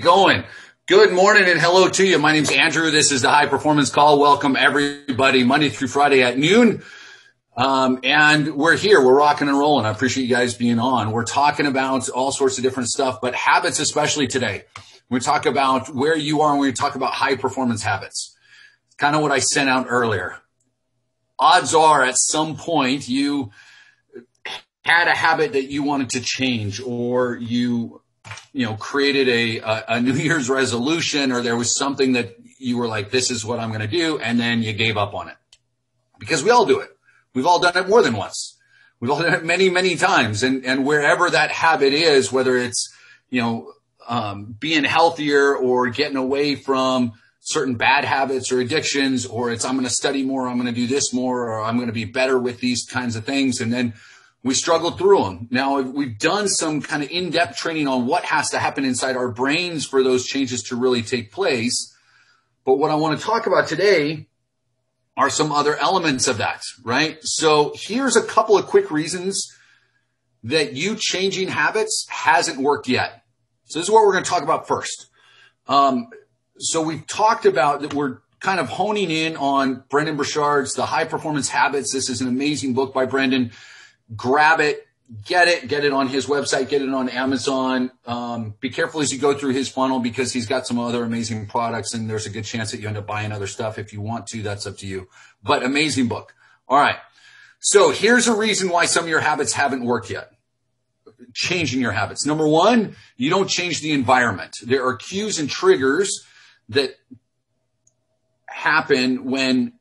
going? Good morning and hello to you. My name's Andrew. This is the High Performance Call. Welcome everybody, Monday through Friday at noon. And we're here. We're rocking and rolling. I appreciate you guys being on. We're talking about all sorts of different stuff, but habits especially today. We talk about where you are and we talk about high performance habits. It's kind of what I sent out earlier. Odds are at some point you had a habit that you wanted to change, or you created a New Year's resolution, or there was something that you were like, this is what I'm going to do. And then you gave up on it, because we all do it. We've all done it more than once. We've all done it many, many times. And wherever that habit is, whether it's, being healthier or getting away from certain bad habits or addictions, or it's, I'm going to study more, I'm going to do this more, or I'm going to be better with these kinds of things. And then we struggle through them. Now, we've done some kind of in-depth training on what has to happen inside our brains for those changes to really take place. But what I want to talk about today are some other elements of that, right? So here's a couple of quick reasons that you changing habits hasn't worked yet. So this is what we're going to talk about first. So we've talked about that we're kind of honing in on Brendon Burchard's The High Performance Habits. This is an amazing book by Brendon. Grab it, get it on his website, get it on Amazon. Be careful as you go through his funnel, because he's got some other amazing products, and there's a good chance that you end up buying other stuff. If you want to, that's up to you. But amazing book. All right. So here's a reason why some of your habits haven't worked yet. Changing your habits. Number one, you don't change the environment. There are cues and triggers that happen when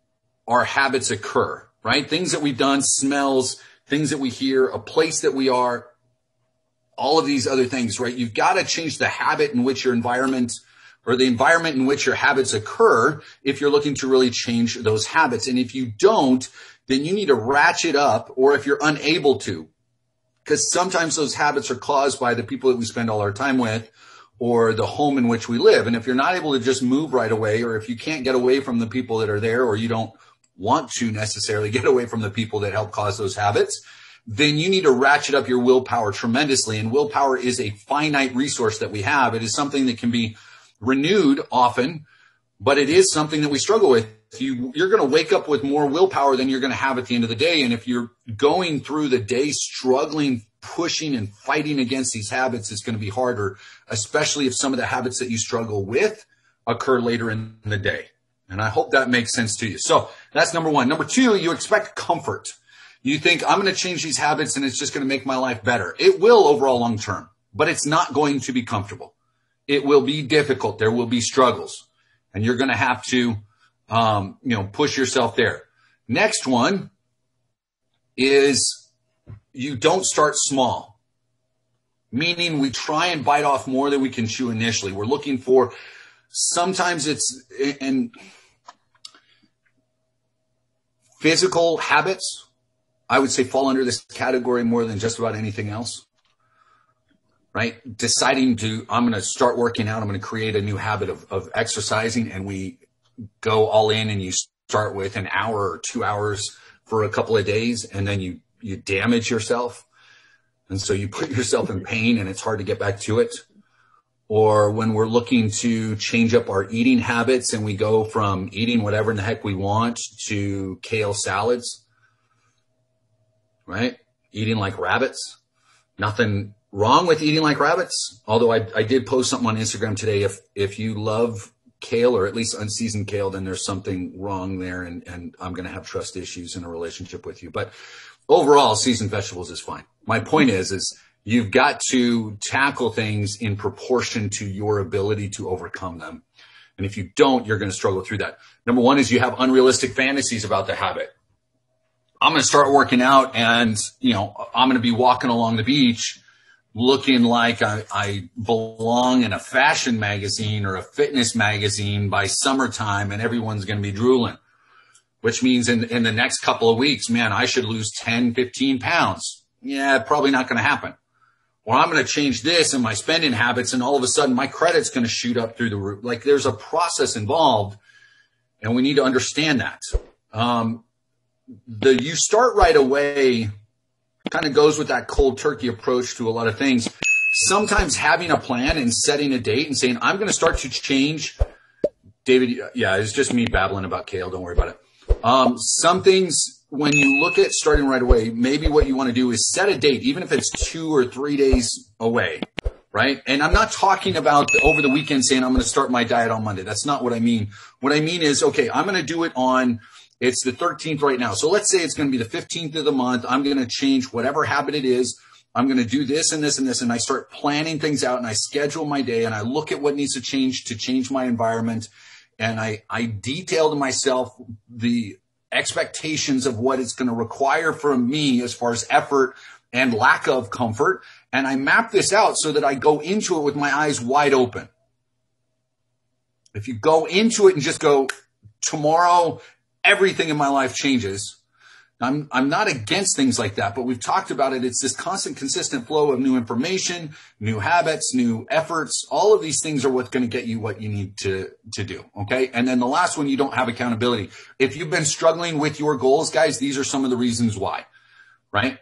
our habits occur, right? Things that we've done, smells, things that we hear, a place that we are, all of these other things, right? You've got to change the habit in which your environment, or the environment in which your habits occur, if you're looking to really change those habits. And if you don't, then you need to ratchet up, or if you're unable to, because sometimes those habits are caused by the people that we spend all our time with, or the home in which we live. And if you're not able to just move right away, or if you can't get away from the people that are there, or you don't want to necessarily get away from the people that help cause those habits, then you need to ratchet up your willpower tremendously. And willpower is a finite resource that we have. It is something that can be renewed often, but it is something that we struggle with. You're going to wake up with more willpower than you're going to have at the end of the day. And if you're going through the day struggling, pushing and fighting against these habits, it's going to be harder, especially if some of the habits that you struggle with occur later in the day. And I hope that makes sense to you. So that's number one. Number two, you expect comfort. You think, I'm going to change these habits and it's just going to make my life better. It will overall long term, but it's not going to be comfortable. It will be difficult. There will be struggles, and you're going to have to, push yourself there. Next one is you don't start small, meaning we try and bite off more than we can chew initially. We're looking for, sometimes it's, and physical habits, I would say, fall under this category more than just about anything else, right? Deciding I'm going to start working out. I'm going to create a new habit of exercising, and we go all in, and you start with an hour or 2 hours for a couple of days, and then you damage yourself. And so you put yourself in pain, and it's hard to get back to it. Or when we're looking to change up our eating habits, and we go from eating whatever in the heck we want to kale salads, right? Eating like rabbits. Nothing wrong with eating like rabbits. Although I did post something on Instagram today. If you love kale, or at least unseasoned kale, then there's something wrong there, and I'm going to have trust issues in a relationship with you. But overall, seasoned vegetables is fine. My point is you've got to tackle things in proportion to your ability to overcome them. And if you don't, you're going to struggle through that. Number one is you have unrealistic fantasies about the habit. I'm going to start working out, and, I'm going to be walking along the beach looking like I belong in a fashion magazine or a fitness magazine by summertime, and everyone's going to be drooling, which means in the next couple of weeks, man, I should lose 10, 15 pounds. Yeah, probably not going to happen. Or I'm going to change this in my spending habits, and all of a sudden my credit's going to shoot up through the roof. Like, there's a process involved, and we need to understand that. You start right away kind of goes with that cold turkey approach to a lot of things. sometimes having a plan and setting a date and saying, I'm going to start to change. David, yeah, it's just me babbling about kale. Don't worry about it. Some things, when you look at starting right away, maybe what you want to do is set a date, even if it's 2 or 3 days away, right? And I'm not talking about over the weekend saying I'm going to start my diet on Monday. That's not what I mean. What I mean is, okay, I'm going to do it on, it's the 13th right now. So let's say it's going to be the 15th of the month. I'm going to change whatever habit it is. I'm going to do this and this and this. And I start planning things out and I schedule my day and I look at what needs to change my environment. And I detail to myself the expectations of what it's going to require from me as far as effort and lack of comfort. And I map this out so that I go into it with my eyes wide open. If you go into it and just go, tomorrow, everything in my life changes. I'm not against things like that, but we've talked about it. It's this constant, consistent flow of new information, new habits, new efforts. All of these things are what's going to get you what you need to do. Okay. And then the last one, you don't have accountability. If you've been struggling with your goals, guys, these are some of the reasons why, right?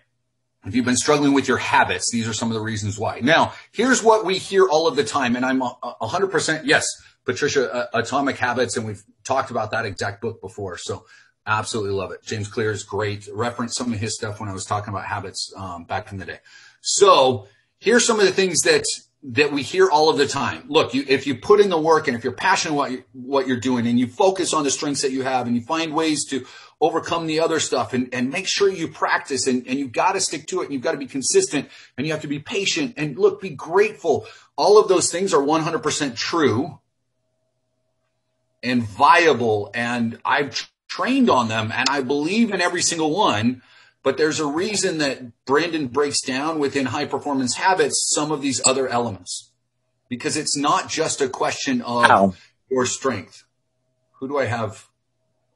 If you've been struggling with your habits, these are some of the reasons why. Now, here's what we hear all of the time. And I'm 100%, yes, Patricia, Atomic Habits. And we've talked about that exact book before. So absolutely love it. James Clear is great. Reference some of his stuff when I was talking about habits back in the day. So here's some of the things that we hear all of the time. Look, if you put in the work and if you're passionate about what you're doing and you focus on the strengths that you have and you find ways to overcome the other stuff and make sure you practice and you've got to stick to it and you've got to be consistent and you have to be patient and look, be grateful. All of those things are 100% true and viable, and I've trained on them, and I believe in every single one, but there's a reason that Brendon breaks down within high performance habits some of these other elements, because it's not just a question of your strength. Who do I have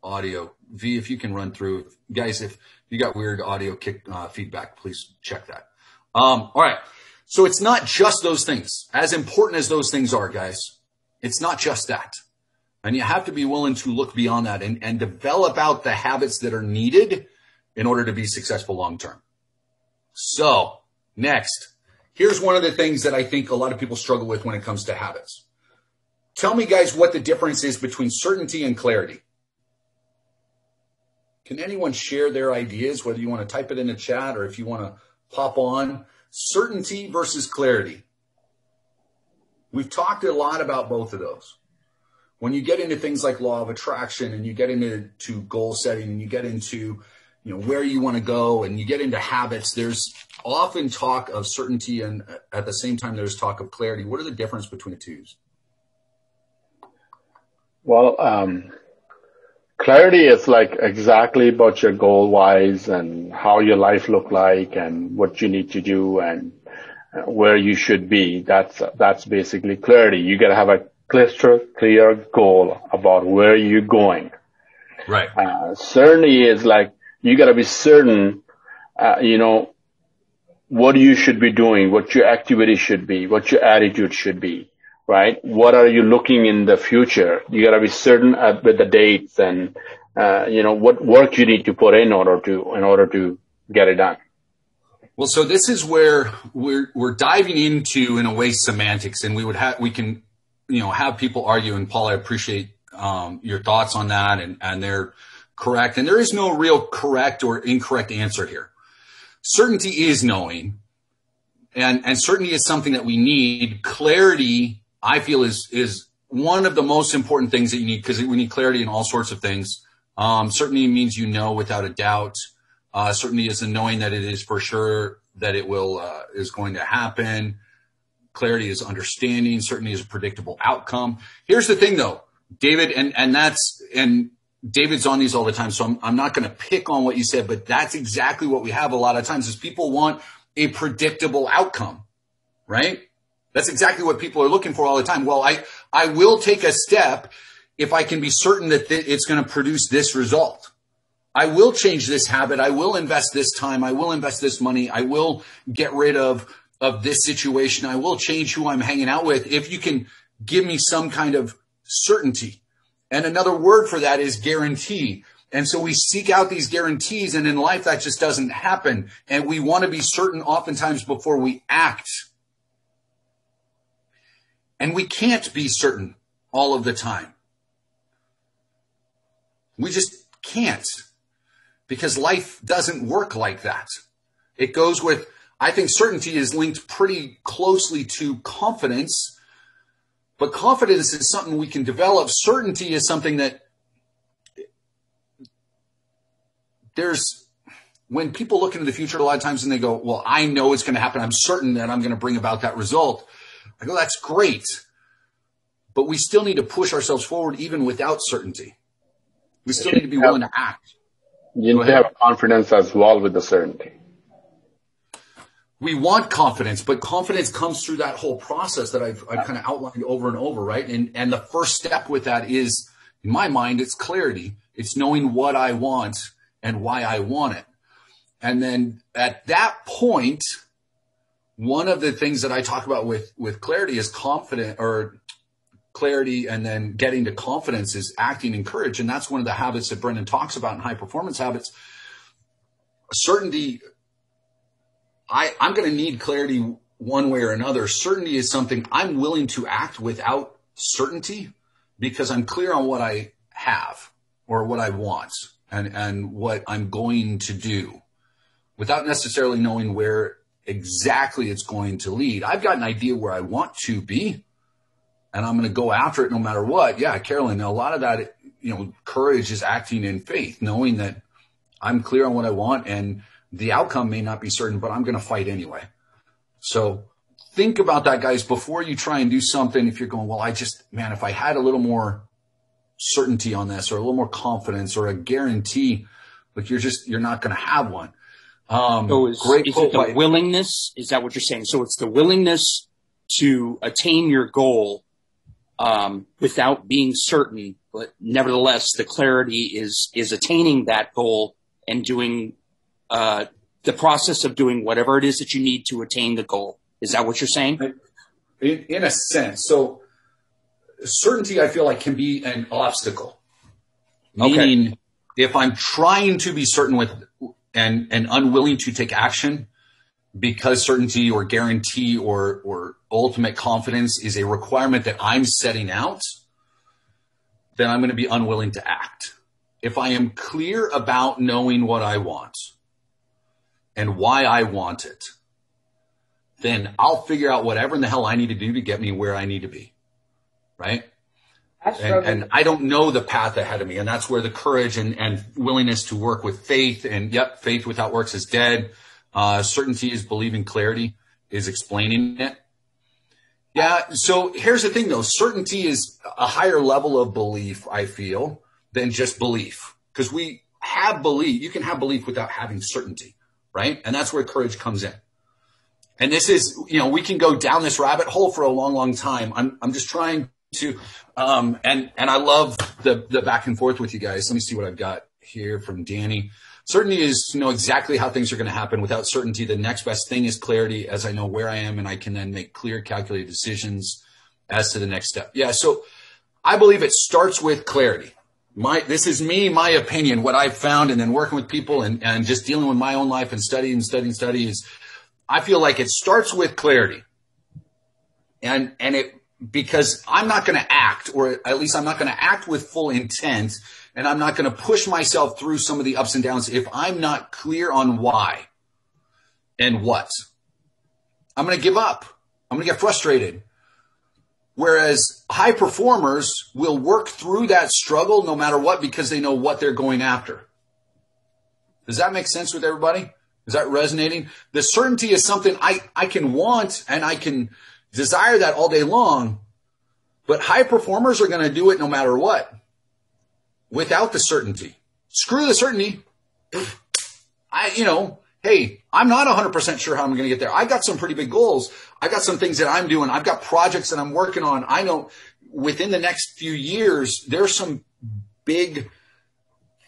audio? V, if you can run through. Guys, if you got weird audio feedback, please check that. All right. So it's not just those things. As important as those things are, guys, it's not just that. And you have to be willing to look beyond that and develop out the habits that are needed in order to be successful long term. So next, here's one of the things that I think a lot of people struggle with when it comes to habits. Tell me, guys, what the difference is between certainty and clarity. Can anyone share their ideas, whether you want to type it in the chat or if you want to pop on? Certainty versus clarity. We've talked a lot about both of those. When you get into things like law of attraction and you get into goal setting and you get into, where you want to go and you get into habits, there's often talk of certainty and at the same time there's talk of clarity. What are the difference between the two? Well, clarity is like exactly about your goal wise and how your life look like and what you need to do and where you should be. That's basically clarity. You got to have a crystal clear goal about where you're going. Right. Certainty is like you got to be certain, what you should be doing, what your activity should be, what your attitude should be, right? What are you looking in the future? You got to be certain with the dates and, what work you need to put in order to get it done. Well, so this is where we're diving into, in a way, semantics, and we can have people argue. And Paul, I appreciate your thoughts on that, and they're correct. And there is no real correct or incorrect answer here. Certainty is knowing, and certainty is something that we need. Clarity, I feel, is one of the most important things that you need, because we need clarity in all sorts of things. Certainty means without a doubt. Certainty is the knowing that it is for sure that it is going to happen. Clarity is understanding. Certainty is a predictable outcome. Here's the thing, though, David, and David's on these all the time, so I'm not going to pick on what you said, but that's exactly what we have a lot of times is people want a predictable outcome, right? That's exactly what people are looking for all the time. Well, I will take a step if I can be certain that it's going to produce this result. I will change this habit. I will invest this time. I will invest this money. I will get rid of this situation. I will change who I'm hanging out with if you can give me some kind of certainty. And another word for that is guarantee. And so we seek out these guarantees, and in life that just doesn't happen. And we want to be certain oftentimes before we act. And we can't be certain all of the time. We just can't, because life doesn't work like that. It goes with, I think certainty is linked pretty closely to confidence, but confidence is something we can develop. Certainty is something that when people look into the future a lot of times and they go, well, I know it's going to happen. I'm certain that I'm going to bring about that result. I go, that's great. But we still need to push ourselves forward even without certainty. We still need to be willing to act. You need to have confidence as well with the certainty. We want confidence, but confidence comes through that whole process that I've kind of outlined over and over, right? And the first step with that is, in my mind, it's clarity. It's knowing what I want and why I want it. And then at that point, one of the things that I talk about with clarity is clarity, and then getting to confidence is acting in courage. And that's one of the habits that Brendon talks about in high performance habits. Certainty, I'm going to need clarity one way or another. Certainty is something I'm willing to act without certainty because I'm clear on what I have or what I want and what I'm going to do without necessarily knowing where exactly it's going to lead. I've got an idea where I want to be, and I'm going to go after it no matter what. Yeah, Carolyn, a lot of that, courage is acting in faith, knowing that I'm clear on what I want and the outcome may not be certain, but I'm going to fight anyway. So think about that, guys, before you try and do something. If you're going, well, if I had a little more certainty on this or a little more confidence or a guarantee, but you're not going to have one. Is it the willingness? Is that what you're saying? So it's the willingness to attain your goal without being certain, but nevertheless, the clarity is attaining that goal and doing the process of doing whatever it is that you need to attain the goal. Is that what you're saying? In a sense. So certainty, I feel like, can be an obstacle. Meaning, if I'm trying to be certain and unwilling to take action because certainty or guarantee or ultimate confidence is a requirement that I'm setting out, then I'm going to be unwilling to act. If I am clear about knowing what I want and why I want it, then I'll figure out whatever in the hell I need to do to get me where I need to be. Right? And I don't know the path ahead of me. And that's where the courage and willingness to work with faith, and faith without works is dead. Certainty is believing, clarity is explaining it. Yeah. So here's the thing though. Certainty is a higher level of belief, I feel, than just belief. Because we have belief. You can have belief without having certainty, right? And that's where courage comes in. And this is, we can go down this rabbit hole for a long, long time. I'm just trying to, and I love the back and forth with you guys. Let me see what I've got here from Danny. Certainty is to know exactly how things are going to happen. Without certainty, the next best thing is clarity, as I know where I am and I can then make clear, calculated decisions as to the next step. Yeah. So I believe it starts with clarity. This is my opinion, what I've found, and then working with people and just dealing with my own life and study is, I feel like it starts with clarity. Because I'm not going to act, or at least I'm not going to act with full intent, and I'm not going to push myself through some of the ups and downs if I'm not clear on why and what. I'm going to give up. I'm going to get frustrated. Whereas high performers will work through that struggle no matter what because they know what they're going after. Does that make sense with everybody? Is that resonating? The certainty is something I can want and I can desire that all day long, but high performers are going to do it no matter what without the certainty. Screw the certainty. Hey, I'm not 100% sure how I'm going to get there. I've got some pretty big goals. I got some things that I'm doing. I've got projects that I'm working on. I know within the next few years, there's some big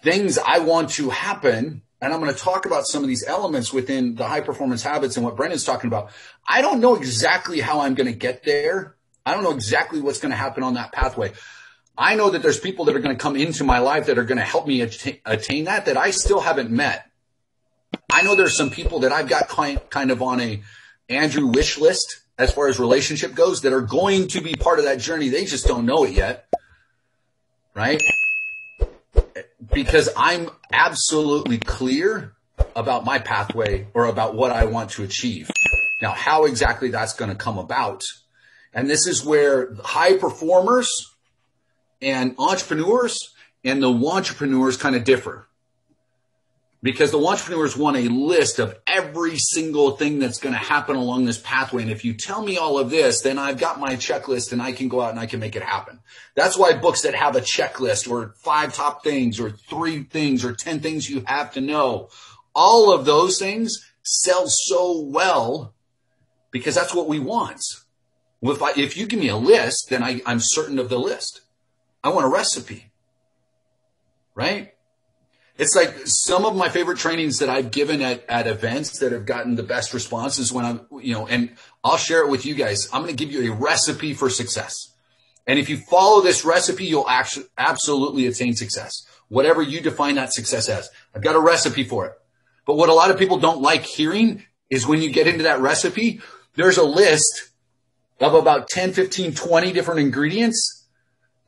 things I want to happen. And I'm going to talk about some of these elements within the high performance habits and what Brendon's talking about. I don't know exactly how I'm going to get there. I don't know exactly what's going to happen on that pathway. I know that there's people that are going to come into my life that are going to help me attain that I still haven't met. I know there's some people that I've got kind of on a Andrew wish list, as far as relationship goes that are going to be part of that journey. They just don't know it yet, right? Because I'm absolutely clear about my pathway or about what I want to achieve. Now, how exactly that's going to come about. And this is where high performers and entrepreneurs and the entrepreneurs kind of differ. Because the entrepreneurs want a list of every single thing that's going to happen along this pathway. And if you tell me all of this, then I've got my checklist and I can go out and I can make it happen. That's why books that have a checklist or 5 top things or 3 things or 10 things you have to know, all of those things sell so well because that's what we want. If you give me a list, then I'm certain of the list. I want a recipe, right? It's like some of my favorite trainings that I've given at events that have gotten the best responses when I'm, and I'll share it with you guys. I'm going to give you a recipe for success. And if you follow this recipe, you'll actually absolutely attain success. Whatever you define that success as. I've got a recipe for it. But what a lot of people don't like hearing is when you get into that recipe, there's a list of about 10, 15, 20 different ingredients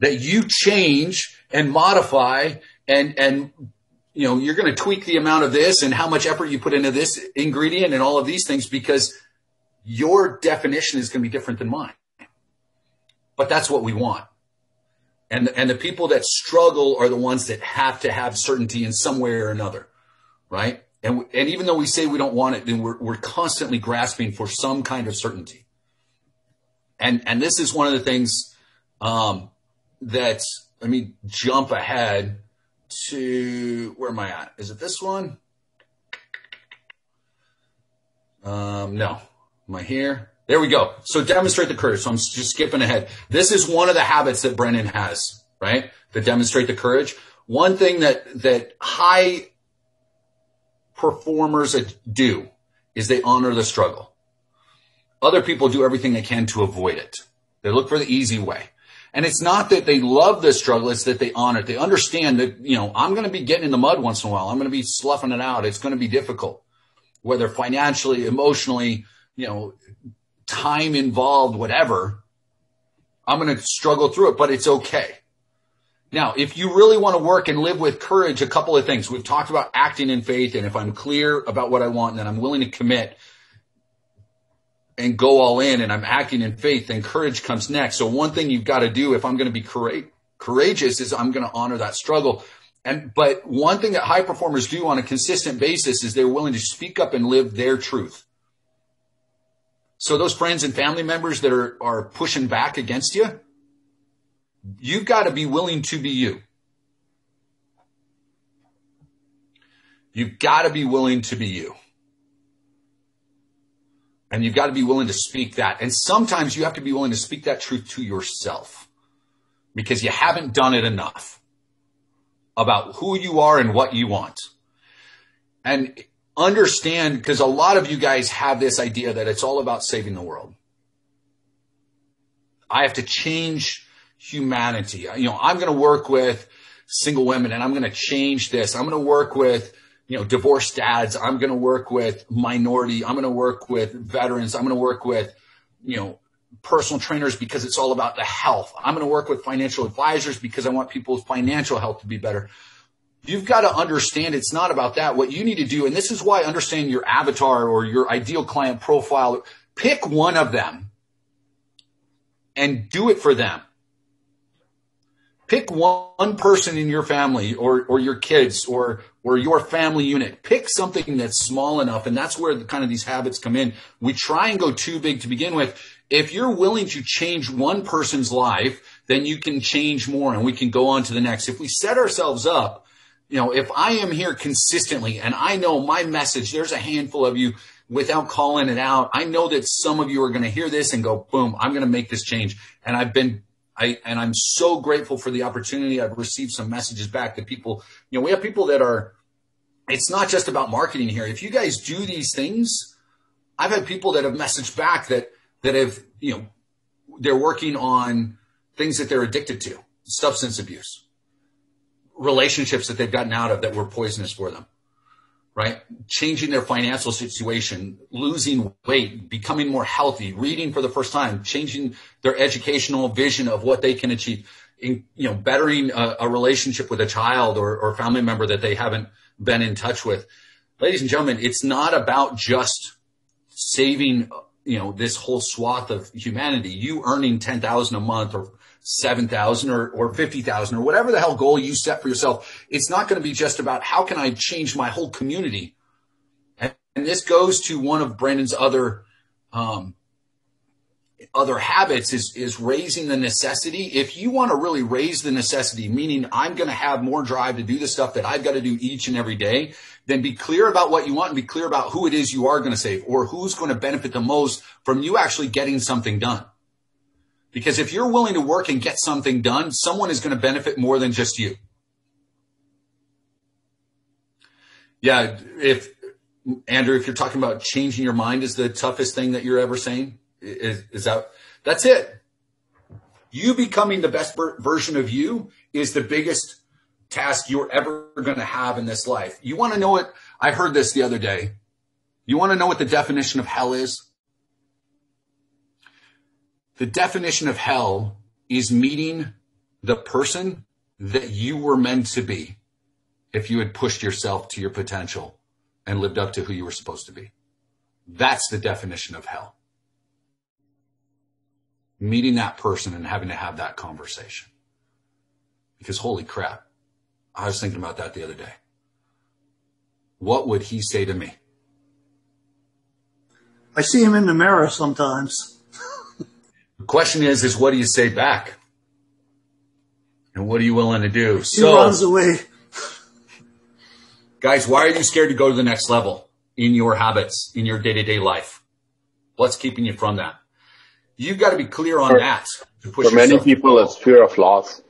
that you change and modify and you're going to tweak the amount of this and how much effort you put into this ingredient and all of these things because your definition is going to be different than mine. But that's what we want. And the people that struggle are the ones that have to have certainty in some way or another, right? And even though we say we don't want it, then we're constantly grasping for some kind of certainty. And this is one of the things that, let me jump ahead to, where am I at? Is it this one? No. Am I here? There we go. So demonstrate the courage. So I'm just skipping ahead. This is one of the habits that Brendon has, right? To demonstrate the courage. One thing that high performers do is they honor the struggle. Other people do everything they can to avoid it. They look for the easy way. And it's not that they love the struggle, it's that they honor it. They understand that, I'm going to be getting in the mud once in a while. I'm going to be sloughing it out. It's going to be difficult, whether financially, emotionally, time involved, whatever. I'm going to struggle through it, but it's okay. Now, if you really want to work and live with courage, a couple of things. We've talked about acting in faith, and if I'm clear about what I want, then I'm willing to commit and go all in, and I'm acting in faith, then courage comes next. So one thing you've got to do if I'm going to be courageous is I'm going to honor that struggle. But one thing that high performers do on a consistent basis is they're willing to speak up and live their truth. So those friends and family members that are pushing back against you, you've got to be willing to be you. You've got to be willing to be you. And you've got to be willing to speak that. And sometimes you have to be willing to speak that truth to yourself because you haven't done it enough about who you are and what you want. And understand, because a lot of you guys have this idea that it's all about saving the world. I have to change humanity. I'm going to work with single women and I'm going to change this. I'm going to work with divorced dads. I'm going to work with minority. I'm going to work with veterans. I'm going to work with, personal trainers because it's all about the health. I'm going to work with financial advisors because I want people's financial health to be better. You've got to understand it's not about that. What you need to do, and this is why understanding your avatar or your ideal client profile, pick one of them and do it for them. Pick one person in your family or your kids or your family unit. Pick something that's small enough, and that's where kind of these habits come in. We try and go too big to begin with. If you're willing to change one person's life, then you can change more, and we can go on to the next. If we set ourselves up, if I am here consistently and I know my message, there's a handful of you without calling it out. I know that some of you are going to hear this and go, boom, I'm going to make this change. And I'm so grateful for the opportunity. I've received some messages back that people, we have people that it's not just about marketing here. If you guys do these things, I've had people that have messaged back that have, they're working on things that they're addicted to, substance abuse, relationships that they've gotten out of that were poisonous for them. right? Changing their financial situation, losing weight, becoming more healthy, reading for the first time, changing their educational vision of what they can achieve, bettering a relationship with a child or family member that they haven't been in touch with. Ladies and gentlemen, it's not about just saving, this whole swath of humanity. You earning $10,000 a month or $7,000 or $50,000 or whatever the hell goal you set for yourself. It's not going to be just about how can I change my whole community. And this goes to one of Brendon's other habits is raising the necessity. If you want to really raise the necessity, meaning I'm going to have more drive to do the stuff that I've got to do each and every day, then be clear about what you want and be clear about who it is you are going to save or who's going to benefit the most from you actually getting something done. Because if you're willing to work and get something done, someone is going to benefit more than just you. Yeah, Andrew, if you're talking about changing your mind is the toughest thing that you're ever saying, that's it. You becoming the best version of you is the biggest task you're ever going to have in this life. You want to know what? I heard this the other day. You want to know what the definition of hell is? The definition of hell is meeting the person that you were meant to be if you had pushed yourself to your potential and lived up to who you were supposed to be. That's the definition of hell. Meeting that person and having to have that conversation. Because holy crap, I was thinking about that the other day. What would he say to me? I see him in the mirror sometimes. The question is what do you say back? And what are you willing to do? He runs away. Guys, why are you scared to go to the next level in your habits, in your day-to-day life? What's keeping you from that? You've got to be clear on that. For many people, it's fear of loss.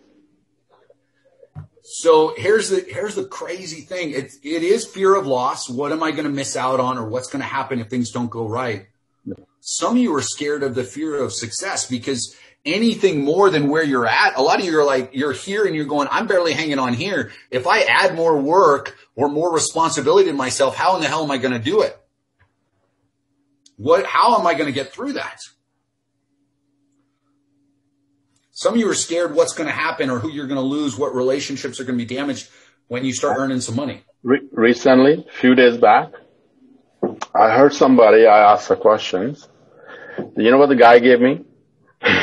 So here's the crazy thing. It is fear of loss. What am I going to miss out on, or what's going to happen if things don't go right? Some of you are scared of the fear of success because anything more than where you're at, a lot of you are like, you're here and you're going, I'm barely hanging on here. If I add more work or more responsibility to myself, how in the hell am I going to do it? How am I going to get through that? Some of you are scared what's going to happen or who you're going to lose, what relationships are going to be damaged when you start earning some money. Recently, a few days back, I heard somebody, I asked a question. You know what the guy gave me?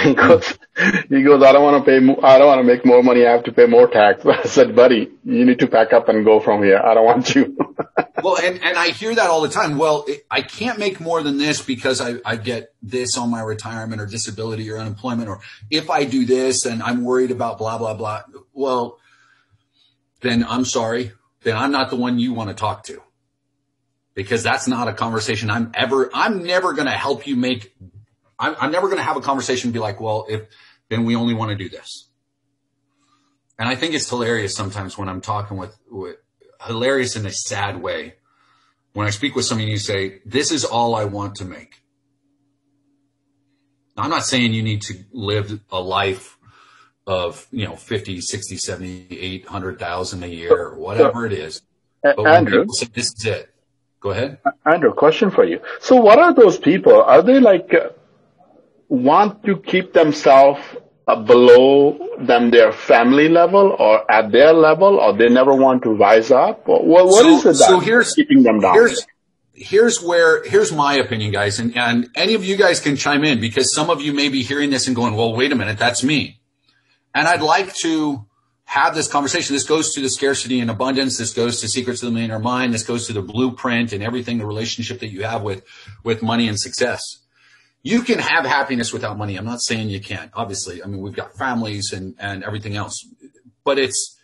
He goes, I don't want to make more money. I have to pay more tax. I said, buddy, you need to pack up and go from here. I don't want you. Well, and I hear that all the time. Well, I can't make more than this because I get this on my retirement or disability or unemployment, or if I do this and I'm worried about blah, blah, blah. Well, then I'm sorry. Then I'm not the one you want to talk to, because that's not a conversation I'm never going to help you make. I'm never going to have a conversation and be like, well, then we only want to do this. And I think it's hilarious sometimes when I'm talking with hilarious in a sad way. When I speak with somebody and you say, this is all I want to make. Now, I'm not saying you need to live a life of, 50, 60, 70, 800,000 a year or whatever it is. But when Andrew, people say this is it. Go ahead. Andrew, question for you. So what are those people? Are they like, want to keep themselves below their family level or at their level, or they never want to rise up? What is it that's keeping them down? Here's my opinion, guys, and any of you guys can chime in, because some of you may be hearing this and going, well, wait a minute, that's me. And I'd like to have this conversation. This goes to the scarcity and abundance. This goes to secrets of the millionaire mind. This goes to the blueprint and everything, the relationship that you have with money and success. You can have happiness without money. I'm not saying you can't. Obviously, I mean, we've got families and everything else. But it's,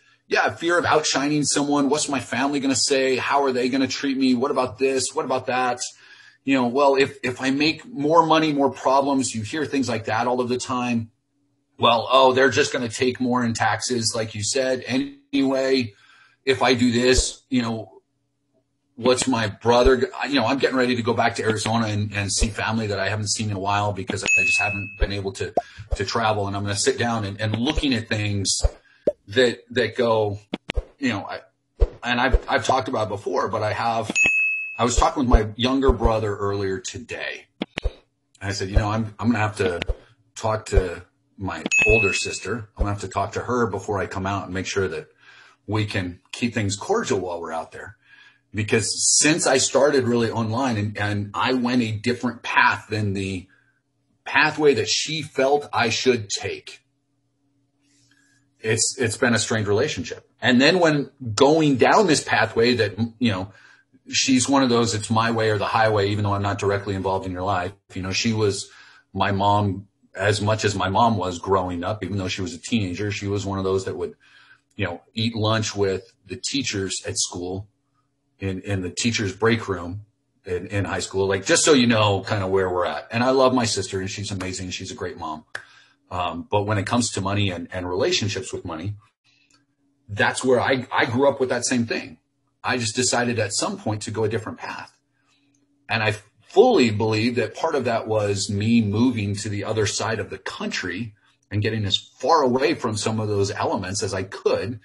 fear of outshining someone. What's my family going to say? How are they going to treat me? What about this? What about that? Well, if I make more money, more problems, you hear things like that all of the time. Well, they're just going to take more in taxes, like you said. Anyway, if I do this, what's my brother? I'm getting ready to go back to Arizona and see family that I haven't seen in a while because I just haven't been able to travel. And I'm going to sit down and looking at things that go, I and I've talked about it before, but I was talking with my younger brother earlier today. I said, I'm going to have to talk to my older sister. I'm going to have to talk to her before I come out and make sure that we can keep things cordial while we're out there. Because since I started really online and I went a different path than the pathway that she felt I should take, it's been a strained relationship. And then when going down this pathway that, she's one of those, it's my way or the highway, even though I'm not directly involved in your life. She was my mom as much as my mom was growing up, even though she was a teenager. She was one of those that would, eat lunch with the teachers at school in the teacher's break room in high school, like, just so you know kind of where we're at. And I love my sister and she's amazing. She's a great mom. But when it comes to money and relationships with money, that's where I grew up with that same thing. I just decided at some point to go a different path. And I fully believe that part of that was me moving to the other side of the country and getting as far away from some of those elements as I could.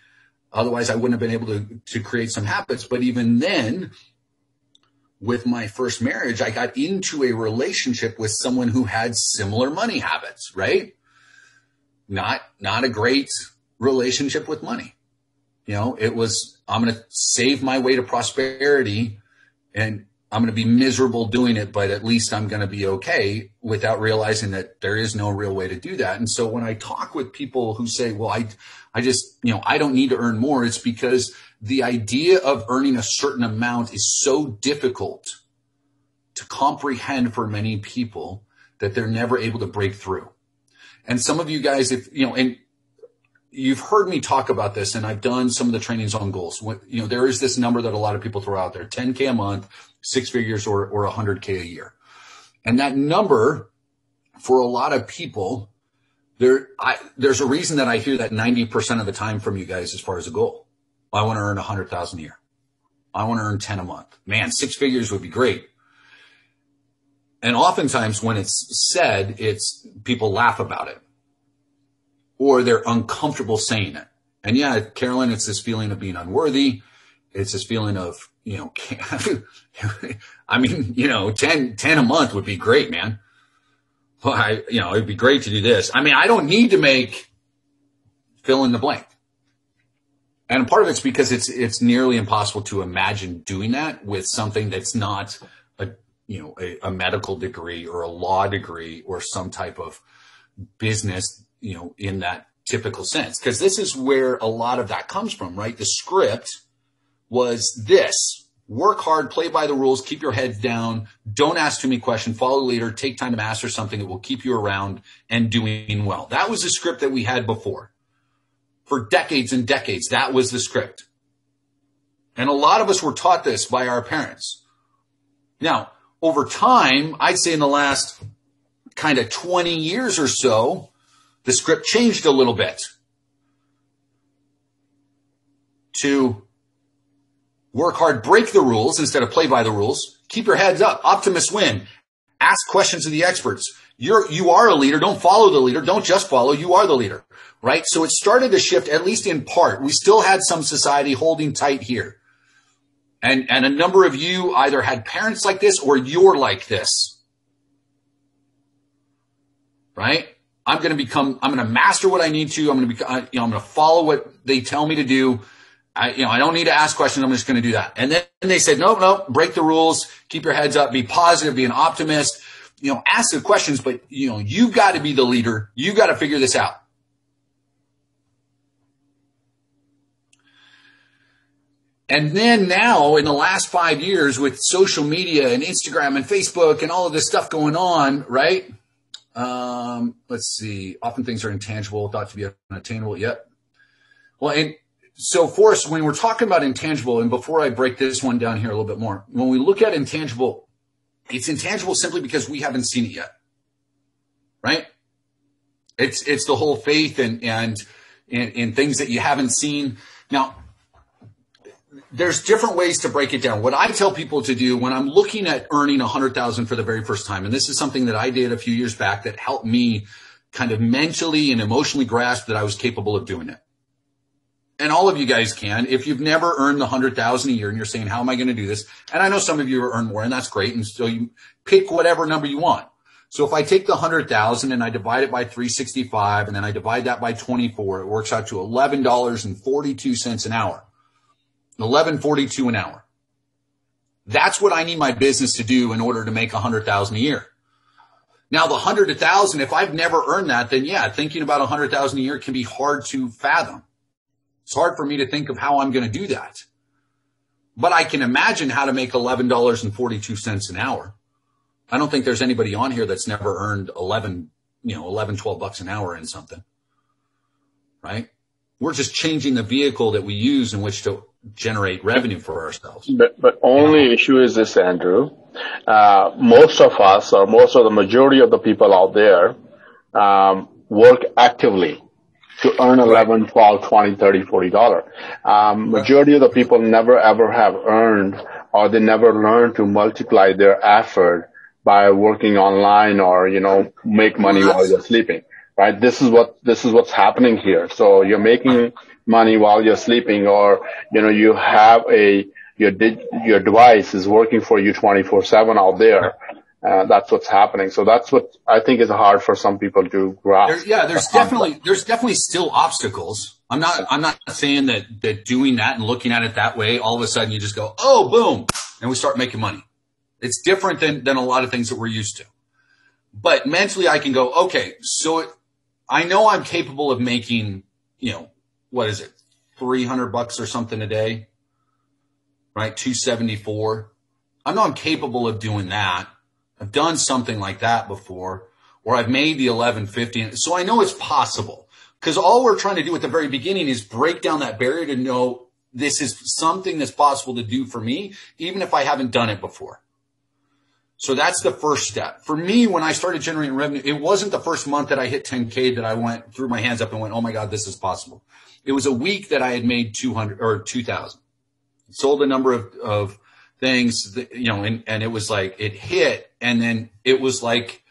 Otherwise, I wouldn't have been able to create some habits. But even then, with my first marriage, I got into a relationship with someone who had similar money habits, right? Not a great relationship with money. It was, I'm going to save my way to prosperity and I'm going to be miserable doing it, but at least I'm going to be okay, without realizing that there is no real way to do that. And so when I talk with people who say, well, I just, I don't need to earn more, it's because the idea of earning a certain amount is so difficult to comprehend for many people that they're never able to break through. And some of you guys, and you've heard me talk about this, and I've done some of the trainings on goals. There is this number that a lot of people throw out there, 10K a month, 6 figures, or 100K a year. And that number, for a lot of people, there's a reason that I hear that 90% of the time from you guys as far as a goal. I want to earn 100,000 a year. I want to earn 10 a month. Man, 6 figures would be great. And oftentimes when it's said, people laugh about it, or they're uncomfortable saying it. And yeah, Carolyn, it's this feeling of being unworthy. It's this feeling of, I mean, 10 a month would be great, man. Well, it'd be great to do this. I mean, I don't need to make fill in the blank. And part of it's because it's nearly impossible to imagine doing that with something that's not a medical degree or a law degree or some type of business, in that typical sense. Because this is where a lot of that comes from, right? The script was this: work hard, play by the rules, keep your head down, don't ask too many questions, follow the leader, take time to master something that will keep you around and doing well. That was the script that we had before. For decades and decades, that was the script. And a lot of us were taught this by our parents. Now, over time, I'd say in the last kind of 20 years or so, the script changed a little bit to work hard, break the rules instead of play by the rules. Keep your heads up. Optimists win. Ask questions of the experts. You are a leader. Don't follow the leader. Don't just follow. You are the leader, right? So it started to shift, at least in part. We still had some society holding tight here. And a number of you either had parents like this or you're like this, right? I'm going to master what I need to. I'm going to follow what they tell me to do. I don't need to ask questions. I'm just going to do that. And then they said, no, break the rules, keep your heads up, be positive, be an optimist, ask the questions, but you've got to be the leader. You've got to figure this out. And then now in the last 5 years with social media and Instagram and Facebook and all of this stuff going on, right? Let's see. Often things are intangible, thought to be unattainable. Yep. Well, and so for us, when we're talking about intangible, and before I break this one down here a little bit more, when we look at intangible, it's intangible simply because we haven't seen it yet, right? It's the whole faith and things that you haven't seen. Now, there's different ways to break it down. What I tell people to do when I'm looking at earning 100,000 for the very first time, and this is something that I did a few years back that helped me kind of mentally and emotionally grasp that I was capable of doing it. and all of you guys can, if you've never earned the 100,000 a year and you're saying, how am I going to do this? And I know some of you earn more, and that's great. And so you pick whatever number you want. So if I take the 100,000 and I divide it by 365 and then I divide that by 24, it works out to $11.42 an hour. $11.42 an hour. That's what I need my business to do in order to make 100,000 a year. Now the 100 to 1,000, if I've never earned that, then yeah, thinking about 100,000 a year can be hard to fathom. It's hard for me to think of how I'm going to do that. But I can imagine how to make $11.42 an hour. I don't think there's anybody on here that's never earned 11, 12 bucks an hour in something, right? We're just changing the vehicle that we use in which to generate revenue for ourselves. But only issue is this, Andrew. Most of us, or most of the majority of the people out there, work actively to earn 11, 12, 20, 30, $40. Majority of the people never ever have earned, or they never learn to multiply their effort by working online or, make money while you're sleeping, right? This is what's happening here. So you're making money while you're sleeping, or, you have your device is working for you 24/7 out there. That's what's happening. So that's what I think is hard for some people to grasp. There's definitely still obstacles. I'm not saying that doing that and looking at it that way, all of a sudden you just go, oh, boom, and we start making money. It's different than a lot of things that we're used to. But mentally I can go, okay, so I know I'm capable of making, what is it? $300 or something a day, right? 274. I know I'm capable of doing that. I've done something like that before, or I've made the 1150. So I know it's possible, because all we're trying to do at the very beginning is break down that barrier to know this is something that's possible to do for me, even if I haven't done it before. So that's the first step. For me, when I started generating revenue, it wasn't the first month that I hit 10K that I threw my hands up and went, oh my God, this is possible. It was a week that I had made 200 or 2,000. Sold a number of things, and it was like it hit, and then it was like,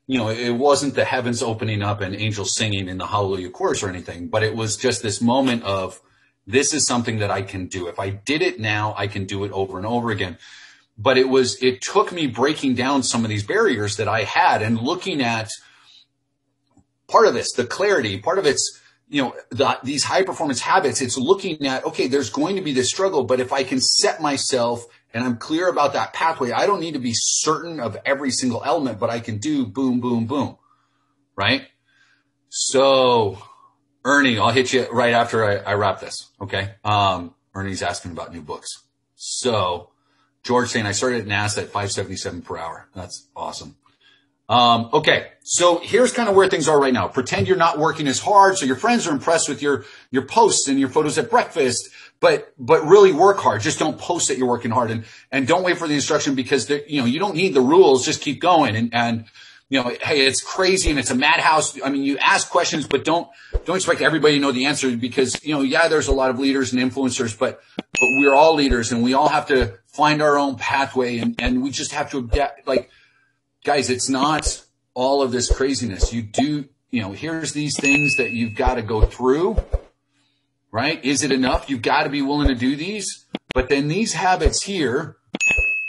it wasn't the heavens opening up and angels singing in the Hallelujah chorus or anything, but it was just this moment of, this is something that I can do. If I did it now, I can do it over and over again. But it took me breaking down some of these barriers that I had and looking at part of this, the clarity, part of it's, these high performance habits. It's looking at, okay, there's going to be this struggle, but if I can set myself and I'm clear about that pathway, I don't need to be certain of every single element, but I can do boom, boom, boom. Right? So Ernie, I'll hit you right after I wrap this. Okay. Ernie's asking about new books. So George saying, I started at NASA at 577 per hour. That's awesome. Okay. So here's kind of where things are right now. Pretend you're not working as hard. So your friends are impressed with your posts and your photos at breakfast, but really work hard. Just don't post that you're working hard, and don't wait for the instruction, because you don't need the rules. Just keep going. And hey, it's crazy and it's a madhouse. I mean, you ask questions, but don't expect everybody to know the answer, because, there's a lot of leaders and influencers, but we're all leaders, and we all have to find our own pathway, and we just have to adapt. Like, guys, it's not all of this craziness. Here's these things that you've got to go through, right? Is it enough? You've got to be willing to do these. But then these habits here: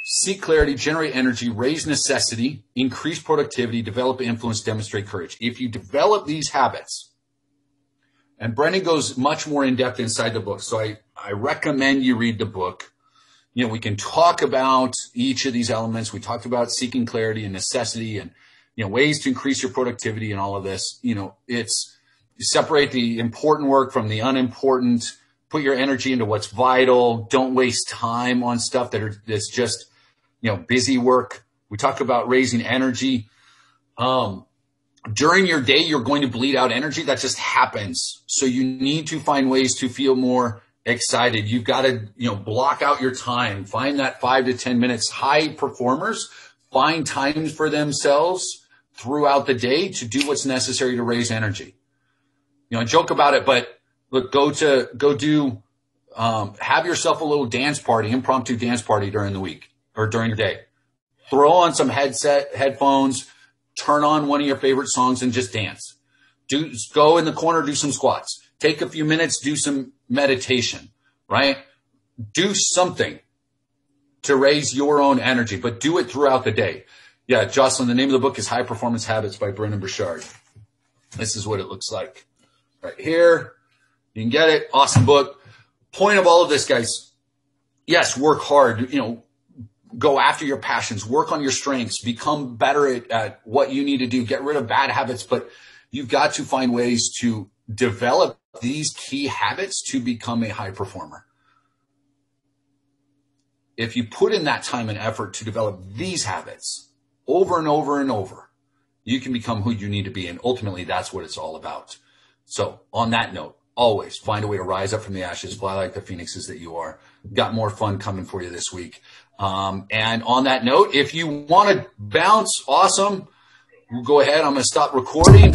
seek clarity, generate energy, raise necessity, increase productivity, develop influence, demonstrate courage. If you develop these habits, and Brendon goes much more in depth inside the book, so I recommend you read the book. We can talk about each of these elements. We talked about seeking clarity and necessity, and, ways to increase your productivity and all of this. You separate the important work from the unimportant, put your energy into what's vital. Don't waste time on stuff that's just, busy work. We talk about raising energy. During your day, you're going to bleed out energy. That just happens. So you need to find ways to feel more excited. You've got to, block out your time. Find that 5 to 10 minutes. High performers find times for themselves throughout the day to do what's necessary to raise energy. I joke about it, but look, have yourself a little dance party, impromptu dance party during the week or during your day. Throw on some headphones, turn on one of your favorite songs and just dance. Go in the corner, do some squats. Take a few minutes, do some meditation, right? Do something to raise your own energy, but do it throughout the day. Yeah, Jocelyn, the name of the book is High Performance Habits by Brendon Burchard. This is what it looks like right here. You can get it. Awesome book. Point of all of this, guys. Yes, work hard, go after your passions, work on your strengths, become better at what you need to do, get rid of bad habits, but you've got to find ways to develop these key habits to become a high performer. If you put in that time and effort to develop these habits over and over and over, you can become who you need to be. And ultimately, that's what it's all about. So on that note, always find a way to rise up from the ashes, fly like the phoenixes that you are. Got more fun coming for you this week. And on that note, if you want to bounce, awesome. Go ahead. I'm going to stop recording.